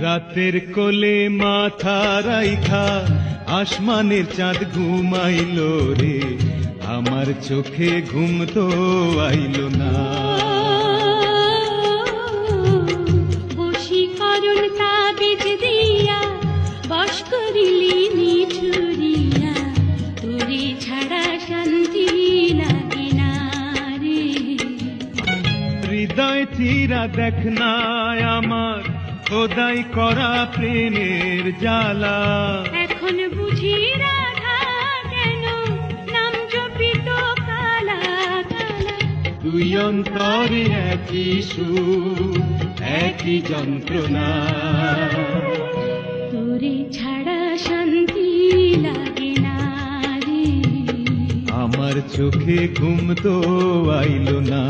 রাতের কোলে মাথা রাইখা আসমানের চাঁদ ঘুমাইলো রে, আমার চোখে ঘুম তো আইলো না। বশীকরণ তাবিজ দিয়া বশ করিলি নিঠুরিয়া, তোরে ছাড়া শান্তি লাগে না রে। হৃদয় চিরা দেখ না আমার খোদাই করা প্রেমের জ্বালা, এখন বুঝি রাধা কেন নাম জপিত কালা কালা। দুই অন্তরে একই সুর একই যন্ত্রণা, তোরে ছাড়া শান্তি লাগে না রে। আমার চোখে ঘুম তো আইলো না।